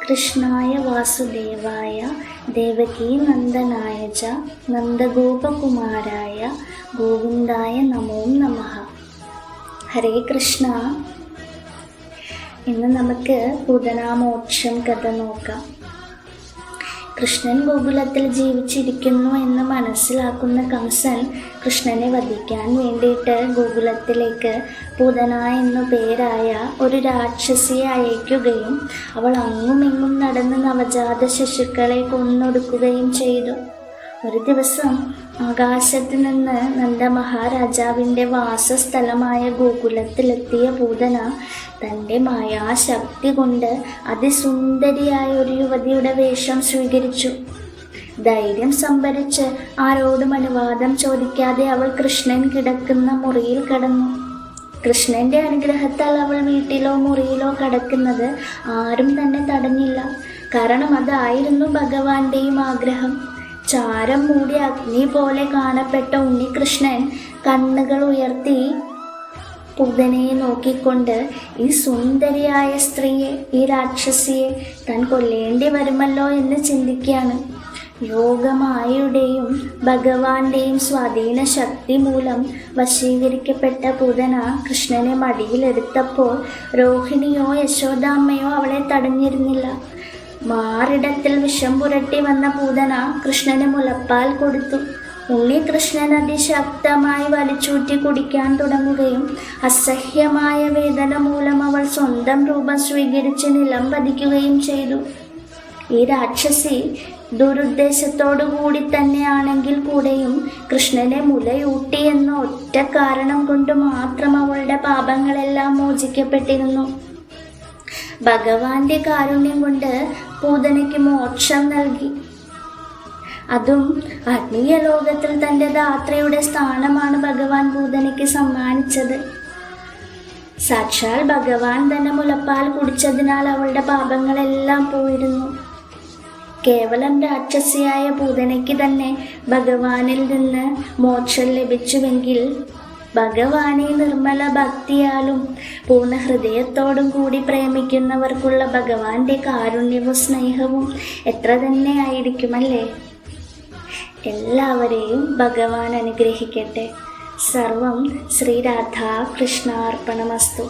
കൃഷ്ണായ വാസുദേവായ ദേവകീ നന്ദനായ ച നന്ദഗോപകുമാരായ ഗോവിന്ദായ നമോ നമഃ. ഹരേ കൃഷ്ണ. ഇന്ന് നമുക്ക് പൂതനാമോക്ഷം കഥ നോക്കാം. കൃഷ്ണൻ ഗോകുലത്തിൽ ജീവിച്ചിരിക്കുന്നു എന്ന് മനസ്സിലാക്കുന്ന കംസൻ കൃഷ്ണനെ വധിക്കാൻ വേണ്ടിയിട്ട് ഗോകുലത്തിലേക്ക് പൂതന എന്നു പേരായ ഒരു രാക്ഷസിയെ അയക്കുകയും അവൾ അങ്ങുമിങ്ങും നടന്ന് നവജാത ശിശുക്കളെ കൊന്നൊടുക്കുകയും ചെയ്തു. ഒരു ദിവസം ആകാശത്ത് നിന്ന് നന്ദമഹാരാജാവിൻ്റെ വാസസ്ഥലമായ ഗോകുലത്തിലെത്തിയ പൂതന തൻ്റെ മായാശക്തി കൊണ്ട് അതിസുന്ദരിയായ ഒരു യുവതിയുടെ വേഷം സ്വീകരിച്ചു. ധൈര്യം സംഭരിച്ച് ആരോടും അനുവാദം ചോദിക്കാതെ അവൾ കൃഷ്ണൻ കിടക്കുന്ന മുറിയിൽ കടന്നു. കൃഷ്ണൻ്റെ അനുഗ്രഹത്താൽ അവൾ വീട്ടിലോ മുറിയിലോ കടക്കുന്നത് ആരും തന്നെ തടഞ്ഞില്ല. കാരണം അതായിരുന്നു ഭഗവാന്റെയും ആഗ്രഹം. ചാരം മൂടി അഗ്നി പോലെ കാണപ്പെട്ട ഉണ്ണികൃഷ്ണൻ കണ്ണുകൾ ഉയർത്തി പൂതനയെ നോക്കിക്കൊണ്ട് ഈ സുന്ദരിയായ സ്ത്രീയെ, ഈ രാക്ഷസിയെ താൻ കൊല്ലേണ്ടി വരുമല്ലോ എന്ന് ചിന്തിക്കുകയാണ്. യോഗമായയുടെയും ഭഗവാന്റെയും സ്വാധീന ശക്തി മൂലം വശീകരിക്കപ്പെട്ട പൂതന കൃഷ്ണനെ മടിയിലെടുത്തപ്പോൾ രോഹിണിയോ യശോദാമ്മയോ അവളെ തടഞ്ഞിരുന്നില്ല. മാറിടത്തിൽ വിഷം പുരട്ടി വന്ന പൂതന കൃഷ്ണന് മുലപ്പാൽ കൊടുത്തു. ഉണ്ണികൃഷ്ണൻ അതിശക്തമായി വലിച്ചൂറ്റി കുടിക്കാൻ തുടങ്ങുകയും അസഹ്യമായ വേദന മൂലം അവൾ സ്വന്തം രൂപം സ്വീകരിച്ച് നിലം പതിക്കുകയും ചെയ്തു. ഈ രാക്ഷസി ദുരുദ്ദേശത്തോടു കൂടി തന്നെയാണെങ്കിൽ കൂടെയും കൃഷ്ണനെ മുലയൂട്ടി എന്ന ഒറ്റ കാരണം കൊണ്ട് മാത്രം അവളുടെ പാപങ്ങളെല്ലാം മോചിക്കപ്പെട്ടിരുന്നു. ഭഗവാന്റെ കാരുണ്യം കൊണ്ട് പൂതനയ്ക്ക് മോക്ഷം നൽകി. അതും ആത്മീയ ലോകത്തിൽ തൻ്റെ ധാത്രയുടെ സ്ഥാനമാണ് ഭഗവാൻ പൂതനയ്ക്ക് സമ്മാനിച്ചത്. സാക്ഷാൽ ഭഗവാൻ തന്നെ മുലപ്പാൽ കുടിച്ചതിനാൽ അവളുടെ പാപങ്ങളെല്ലാം പോയിരുന്നു. കേവലം രാക്ഷസിയായ പൂതനയ്ക്ക് തന്നെ ഭഗവാനിൽ നിന്ന് മോക്ഷം ലഭിച്ചുവെങ്കിൽ ഭഗവാനെ നിർമ്മല ഭക്തിയാലും പൂർണ്ണ ഹൃദയത്തോടും കൂടി പ്രേമിക്കുന്നവർക്കുള്ള ഭഗവാന്റെ കാരുണ്യവും സ്നേഹവും എത്ര തന്നെ ആയിരിക്കുമല്ലേ. എല്ലാവരെയും ഭഗവാൻ അനുഗ്രഹിക്കട്ടെ. സർവം ശ്രീ രാധാ കൃഷ്ണാർപ്പണമസ്തു.